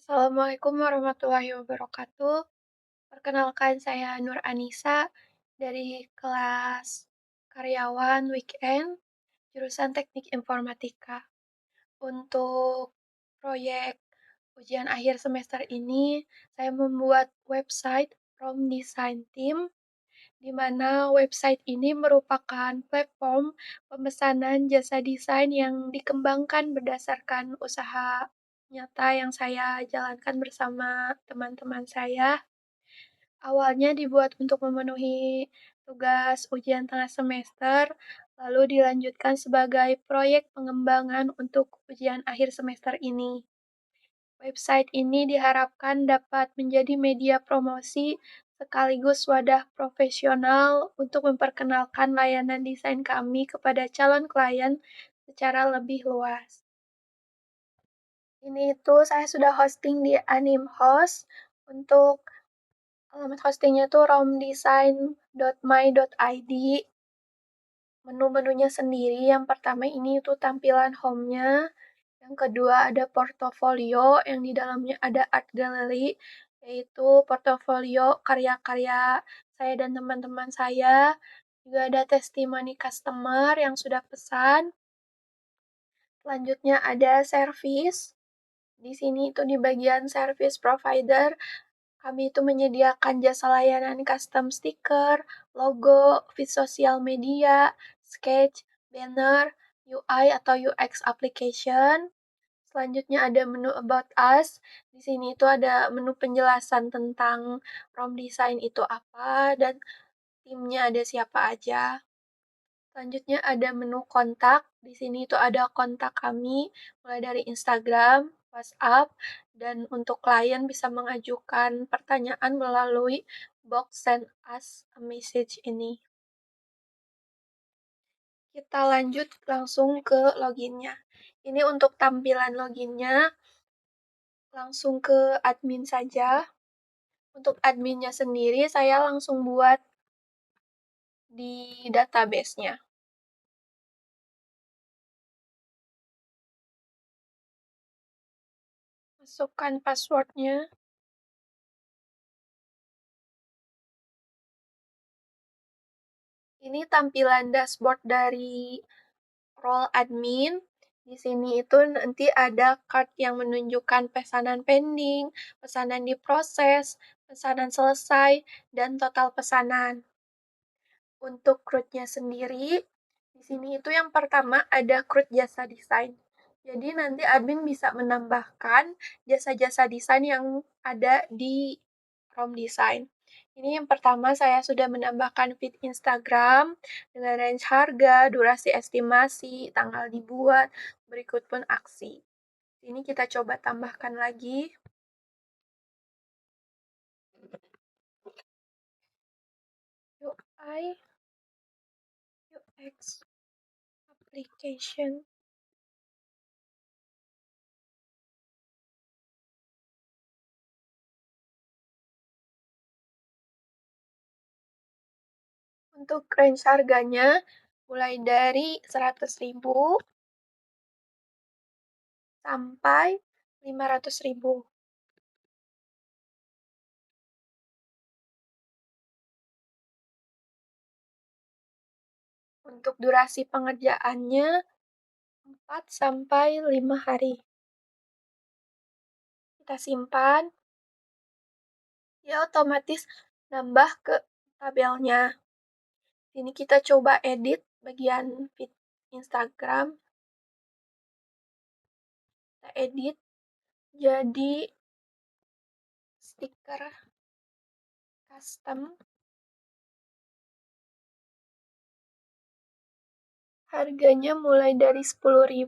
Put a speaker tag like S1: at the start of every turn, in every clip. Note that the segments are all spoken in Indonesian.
S1: Assalamualaikum warahmatullahi wabarakatuh. Perkenalkan saya Nur Anissa dari kelas karyawan weekend jurusan Teknik Informatika. Untuk proyek ujian akhir semester ini, saya membuat website from Design Team, di mana website ini merupakan platform pemesanan jasa desain yang dikembangkan berdasarkan usaha nyata yang saya jalankan bersama teman-teman saya. Awalnya dibuat untuk memenuhi tugas ujian tengah semester, lalu dilanjutkan sebagai proyek pengembangan untuk ujian akhir semester ini. Website ini diharapkan dapat menjadi media promosi sekaligus wadah profesional untuk memperkenalkan layanan desain kami kepada calon klien secara lebih luas. Ini itu saya sudah hosting di Animhost. Untuk alamat hostingnya tuh romdesign.my.id. Menu-menunya sendiri, yang pertama ini itu tampilan home-nya. Yang kedua ada portofolio, yang di dalamnya ada art gallery, yaitu portofolio karya-karya saya dan teman-teman saya. Juga ada testimoni customer yang sudah pesan. Selanjutnya ada service. Di sini itu di bagian service provider, kami itu menyediakan jasa layanan custom stiker, logo, feed sosial media, sketch, banner, UI atau UX application. Selanjutnya ada menu About Us. Di sini itu ada menu penjelasan tentang Rom Design itu apa dan timnya ada siapa aja. Selanjutnya ada menu kontak. Di sini itu ada kontak kami, mulai dari Instagram, WhatsApp, dan untuk klien bisa mengajukan pertanyaan melalui box send us a message ini. Kita lanjut langsung ke loginnya. Ini untuk tampilan loginnya, langsung ke admin saja. Untuk adminnya sendiri, saya langsung buat di database-nya. Masukkan passwordnya. Ini tampilan dashboard dari role admin. Di sini itu nanti ada card yang menunjukkan pesanan pending, pesanan diproses, pesanan selesai, dan total pesanan. Untuk CRUD-nya sendiri, di sini itu yang pertama ada CRUD jasa desain. Jadi nanti admin bisa menambahkan jasa-jasa desain yang ada di Rom Design. Ini yang pertama saya sudah menambahkan feed Instagram dengan range harga, durasi estimasi, tanggal dibuat, berikut pun aksi. Ini kita coba tambahkan lagi. UI, UX, application. Untuk range harganya mulai dari 100.000 sampai 500.000. Untuk durasi pengerjaannya 4 sampai 5 hari. Kita simpan. Ya otomatis nambah ke tabelnya. Ini kita coba edit bagian feed Instagram. Kita edit jadi stiker custom. Harganya mulai dari 10.000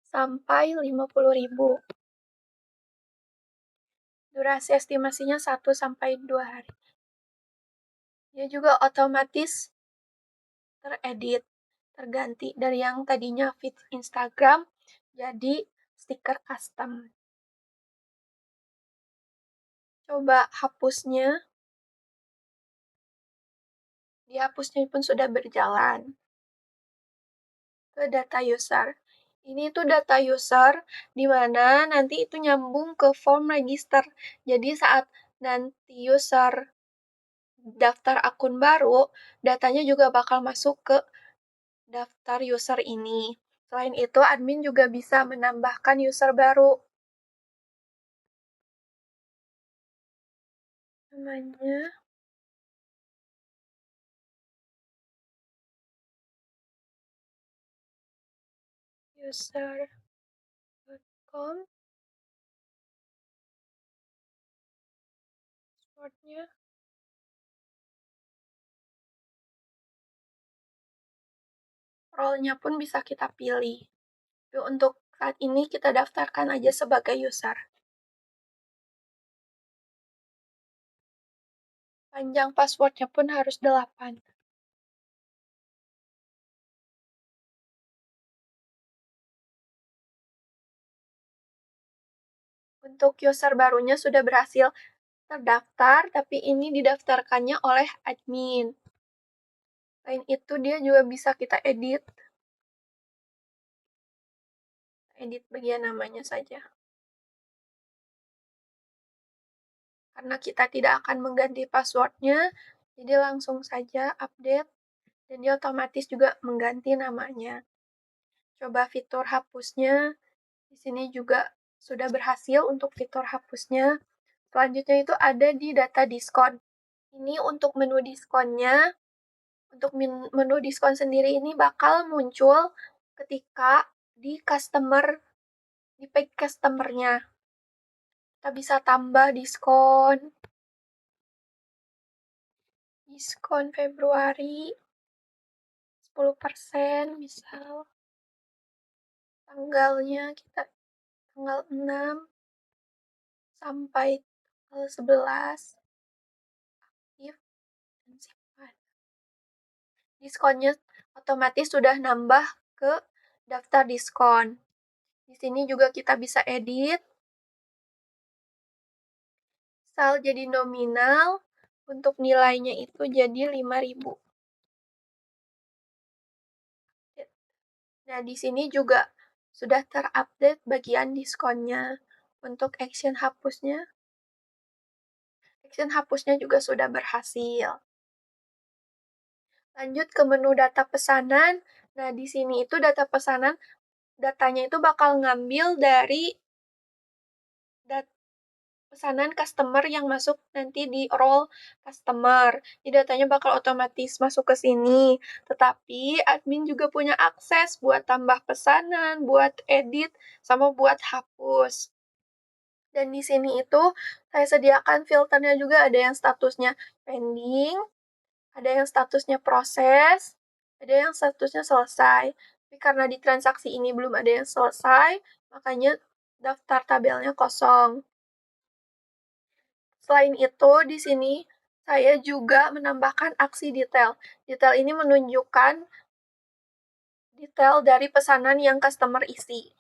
S1: sampai 50.000. Durasi estimasinya 1 sampai 2 hari. Dia juga otomatis teredit, terganti dari yang tadinya feed Instagram jadi stiker custom. Coba hapusnya. Dihapusnya pun sudah berjalan. Ke data user. Ini tuh data user, di mana nanti itu nyambung ke form register. Jadi saat nanti user daftar akun baru, datanya juga bakal masuk ke daftar user ini. Selain itu, admin juga bisa menambahkan user baru. Namanya user.com, passwordnya. Role-nya pun bisa kita pilih. Tapi untuk saat ini kita daftarkan aja sebagai user. Panjang passwordnya pun harus 8. Untuk user barunya sudah berhasil terdaftar, tapi ini didaftarkannya oleh admin. Selain itu, dia juga bisa kita edit bagian namanya saja. Karena kita tidak akan mengganti passwordnya, jadi langsung saja update, dan dia otomatis juga mengganti namanya. Coba fitur hapusnya, di sini juga sudah berhasil untuk fitur hapusnya. Selanjutnya itu ada di data diskon. Ini untuk menu diskonnya. Untuk menu diskon sendiri ini bakal muncul ketika di di page customer-nya. Kita bisa tambah diskon Februari 10%, misal tanggalnya kita tanggal 6 sampai tanggal 11, aktif dan simpan. Diskonnya otomatis sudah nambah ke daftar diskon. Di sini juga kita bisa edit, misal jadi nominal, untuk nilainya itu jadi 5.000. Nah, di sini juga sudah terupdate bagian diskonnya. Untuk action hapusnya juga sudah berhasil. Lanjut ke menu data pesanan. Nah, di sini itu data pesanan, datanya itu bakal ngambil dari pesanan customer yang masuk nanti di role customer. Jadi datanya bakal otomatis masuk ke sini. Tetapi admin juga punya akses buat tambah pesanan, buat edit, sama buat hapus. Dan di sini itu saya sediakan filternya juga, ada yang statusnya pending, ada yang statusnya proses, ada yang statusnya selesai. Tapi karena di transaksi ini belum ada yang selesai, makanya daftar tabelnya kosong. Selain itu, di sini saya juga menambahkan aksi detail. Detail ini menunjukkan detail dari pesanan yang customer isi.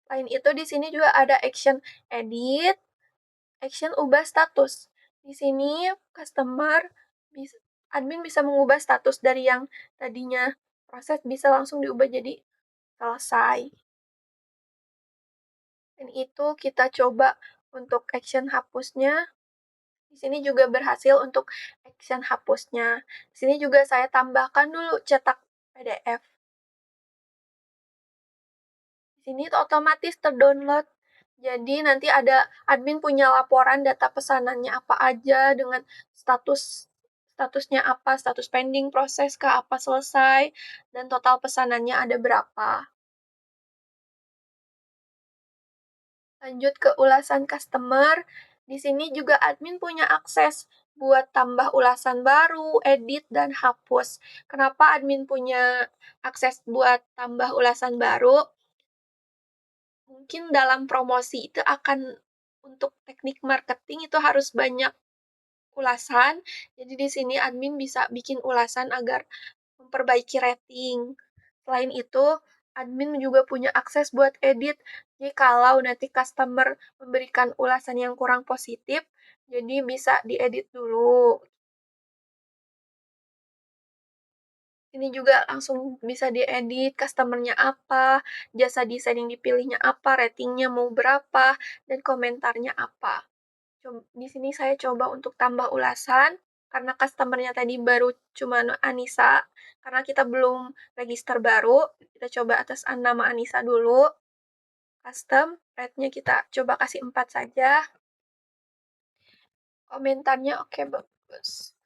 S1: Selain itu, di sini juga ada action edit, action ubah status. Di sini admin bisa mengubah status dari yang tadinya proses bisa langsung diubah jadi selesai. Dan itu kita coba untuk action hapusnya. Di sini juga berhasil untuk action hapusnya. Di sini juga saya tambahkan dulu cetak PDF. Di sini otomatis terdownload. Jadi nanti ada admin punya laporan data pesanannya apa aja dengan statusnya apa, status pending, proses kah, apa selesai, dan total pesanannya ada berapa. Lanjut ke ulasan customer. Di sini juga admin punya akses buat tambah ulasan baru, edit, dan hapus. Kenapa admin punya akses buat tambah ulasan baru? Mungkin dalam promosi itu untuk teknik marketing itu harus banyak ulasan. Jadi di sini admin bisa bikin ulasan agar memperbaiki rating. Selain itu, admin juga punya akses buat edit. Jadi kalau nanti customer memberikan ulasan yang kurang positif, jadi bisa diedit dulu. Ini juga langsung bisa diedit customer-nya apa, jasa desain yang dipilihnya apa, ratingnya mau berapa, dan komentarnya apa. Di sini saya coba untuk tambah ulasan, karena customer-nya tadi baru cuma Anissa, karena kita belum register baru, kita coba atas nama Anissa dulu. Custom, rate-nya kita coba kasih 4 saja. Komentarnya oke, bagus.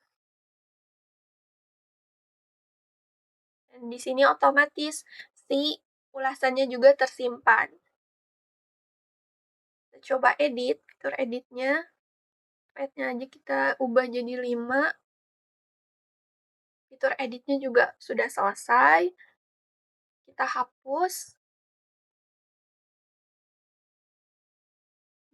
S1: Dan di sini otomatis si ulasannya juga tersimpan. Kita coba edit, fitur editnya. Rate-nya aja kita ubah jadi 5. Fitur editnya juga sudah selesai. Kita hapus.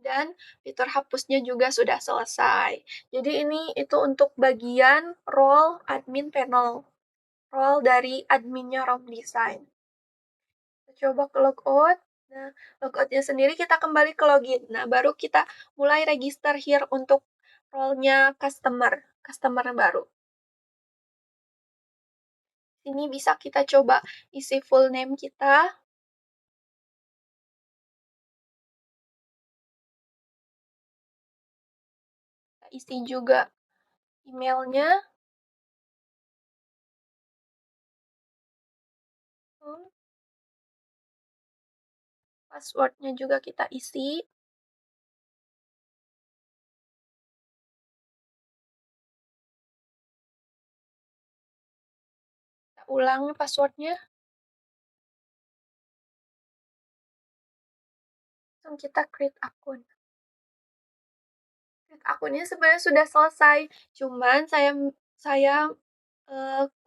S1: Dan fitur hapusnya juga sudah selesai. Jadi ini itu untuk bagian role admin panel. Role dari adminnya Rom Design. Kita coba ke logout. Nah, logoutnya sendiri kita kembali ke login. Nah, baru kita mulai register here untuk role-nya customer baru. Ini bisa kita coba isi full name kita. Kita isi juga emailnya. Passwordnya juga kita isi. Kita ulang passwordnya. Langsung kita create akun. Create akunnya sebenarnya sudah selesai. Cuman saya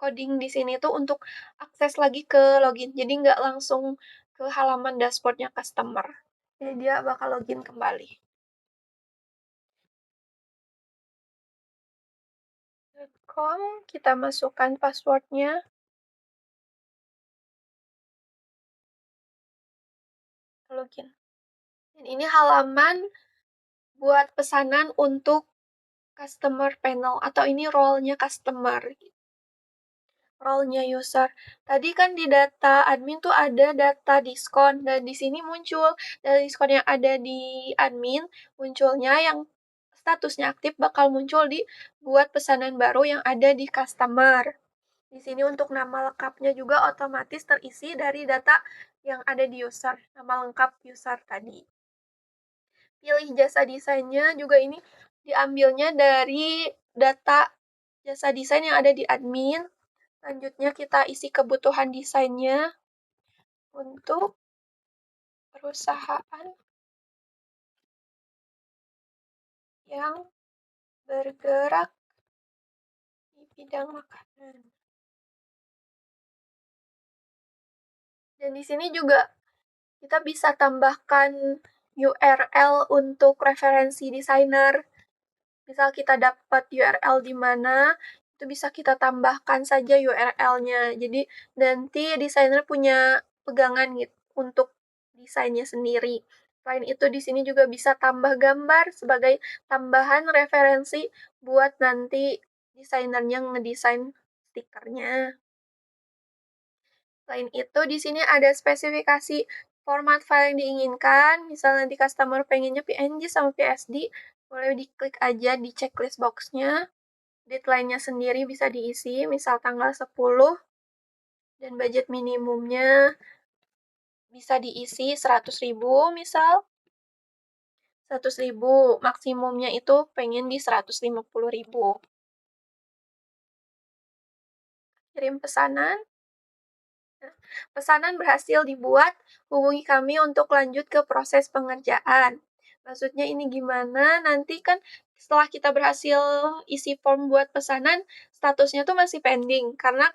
S1: coding di sini tuh untuk akses lagi ke login. Jadi nggak langsung ke halaman dashboardnya customer. Jadi dia bakal login kembali. .com, kita masukkan passwordnya. Login. Dan ini halaman buat pesanan untuk customer panel atau ini role-nya customer. Role-nya user. Tadi kan di data admin tuh ada data diskon dan di sini muncul data diskon yang ada di admin, munculnya yang statusnya aktif bakal muncul di buat pesanan baru yang ada di customer. Di sini untuk nama lengkapnya juga otomatis terisi dari data yang ada di user, nama lengkap user tadi. Pilih jasa desainnya juga ini diambilnya dari data jasa desain yang ada di admin. Selanjutnya kita isi kebutuhan desainnya untuk perusahaan yang bergerak di bidang makanan. Dan di sini juga kita bisa tambahkan URL untuk referensi desainer. Misal kita dapat URL di mana, itu bisa kita tambahkan saja URL-nya. Jadi nanti desainer punya pegangan gitu untuk desainnya sendiri. Selain itu di sini juga bisa tambah gambar sebagai tambahan referensi buat nanti desainernya ngedesain stikernya. Selain itu di sini ada spesifikasi format file yang diinginkan. Misal nanti customer pengennya PNG sama PSD, boleh diklik aja di checklist box-nya. Deadline-nya sendiri bisa diisi, misal tanggal 10, dan budget minimumnya bisa diisi 100.000 misal. 100.000, maksimumnya itu pengen di 150.000. Kirim pesanan. Nah, pesanan berhasil dibuat, hubungi kami untuk lanjut ke proses pengerjaan. Maksudnya ini gimana? Nanti kan setelah kita berhasil isi form buat pesanan, statusnya tuh masih pending karena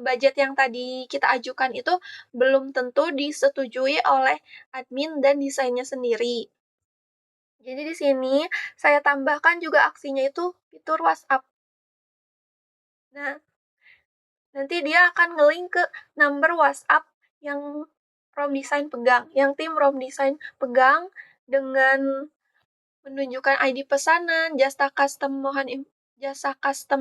S1: budget yang tadi kita ajukan itu belum tentu disetujui oleh admin dan desainnya sendiri. Jadi di sini saya tambahkan juga aksinya itu fitur WhatsApp. Nah, nanti dia akan nge-link ke number WhatsApp yang Rom Design pegang, yang tim Rom Design pegang dengan menunjukkan ID pesanan, jasa custom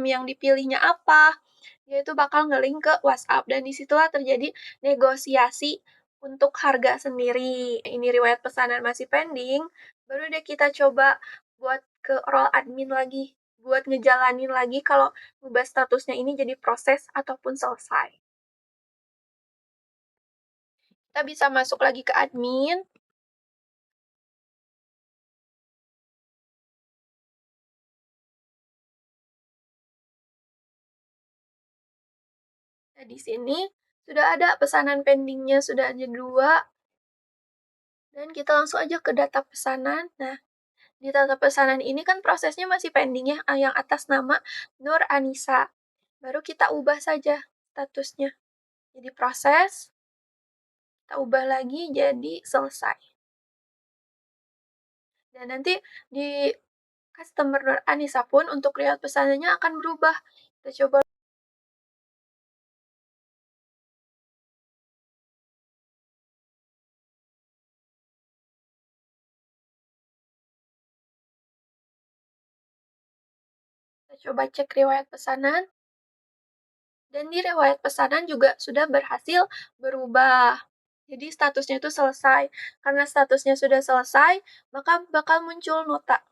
S1: yang dipilihnya apa, Dia itu bakal nge-link ke WhatsApp dan disitulah terjadi negosiasi untuk harga sendiri. Ini riwayat pesanan masih pending, baru deh kita coba buat ke role admin lagi, buat ngejalanin lagi kalau ubah statusnya ini jadi proses ataupun selesai. Kita bisa masuk lagi ke admin. Nah, di sini sudah ada pesanan pendingnya, sudah ada dua, dan kita langsung aja ke data pesanan. Nah, di data pesanan ini kan prosesnya masih pending ya, yang atas nama Nur Anissa. Baru kita ubah saja statusnya. Jadi proses, kita ubah lagi jadi selesai. Dan nanti di customer Nur Anissa pun untuk lihat pesanannya akan berubah. Kita coba cek riwayat pesanan. Dan di riwayat pesanan juga sudah berhasil berubah. Jadi statusnya itu selesai. Karena statusnya sudah selesai, maka bakal muncul nota.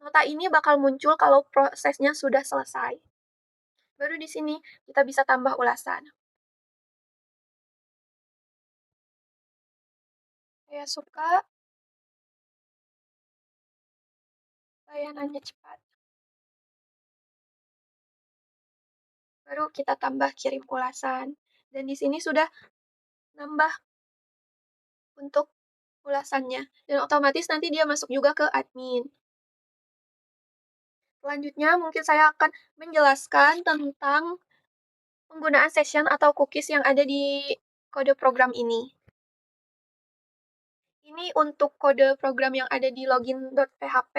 S1: Nota ini bakal muncul kalau prosesnya sudah selesai. Baru di sini kita bisa tambah ulasan. Saya suka layanannya cepat. Baru kita tambah kirim ulasan. Dan di sini sudah nambah untuk ulasannya. Dan otomatis nanti dia masuk juga ke admin. Selanjutnya mungkin saya akan menjelaskan tentang penggunaan session atau cookies yang ada di kode program ini. Ini untuk kode program yang ada di login.php.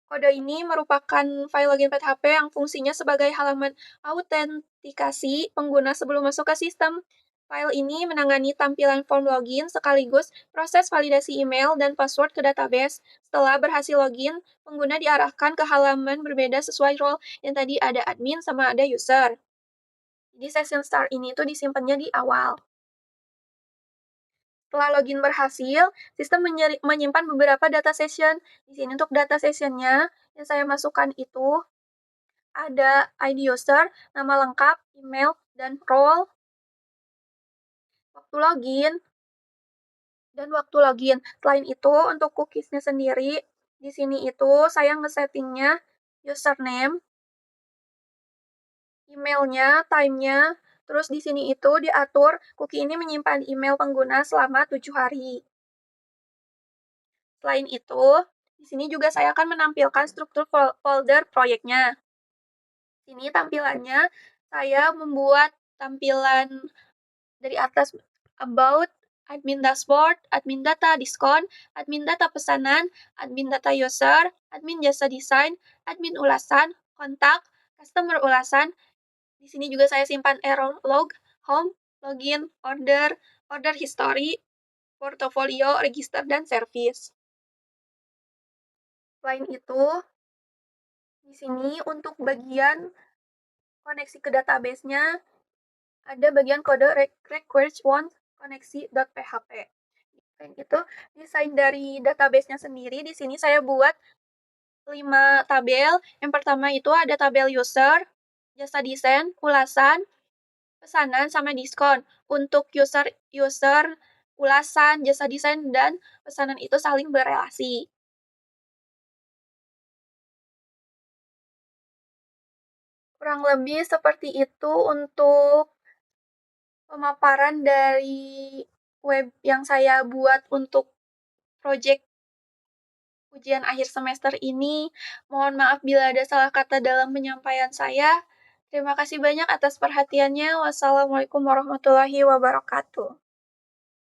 S1: Kode ini merupakan file login PHP yang fungsinya sebagai halaman autentikasi pengguna sebelum masuk ke sistem. File ini menangani tampilan form login sekaligus proses validasi email dan password ke database. Setelah berhasil login, pengguna diarahkan ke halaman berbeda sesuai role yang tadi ada admin sama ada user. Jadi session start ini tuh disimpannya di awal. Setelah login berhasil, sistem menyimpan beberapa data session. Di sini untuk data sessionnya yang saya masukkan itu ada ID user, nama lengkap, email, dan role, waktu login, dan waktu login. Selain itu, untuk cookiesnya sendiri, di sini itu saya ngesettingnya username, emailnya, time-nya, terus di sini itu diatur cookie ini menyimpan email pengguna selama 7 hari. Selain itu, di sini juga saya akan menampilkan struktur folder proyeknya. Sini tampilannya, saya membuat tampilan dari atas about, admin dashboard, admin data diskon, admin data pesanan, admin data user, admin jasa desain, admin ulasan, kontak, customer ulasan. Di sini juga saya simpan error log, home, login, order, order history, portofolio, register, dan service. Selain itu, di sini untuk bagian koneksi ke database-nya ada bagian kode request one koneksi.php. Dan itu desain dari database-nya sendiri. Di sini saya buat 5 tabel. Yang pertama itu ada tabel user, jasa desain, ulasan, pesanan, sama diskon. Untuk user, ulasan, jasa desain, dan pesanan itu saling berelasi. Kurang lebih seperti itu untuk pemaparan dari web yang saya buat untuk proyek ujian akhir semester ini. Mohon maaf bila ada salah kata dalam penyampaian saya. Terima kasih banyak atas perhatiannya. Wassalamualaikum warahmatullahi wabarakatuh.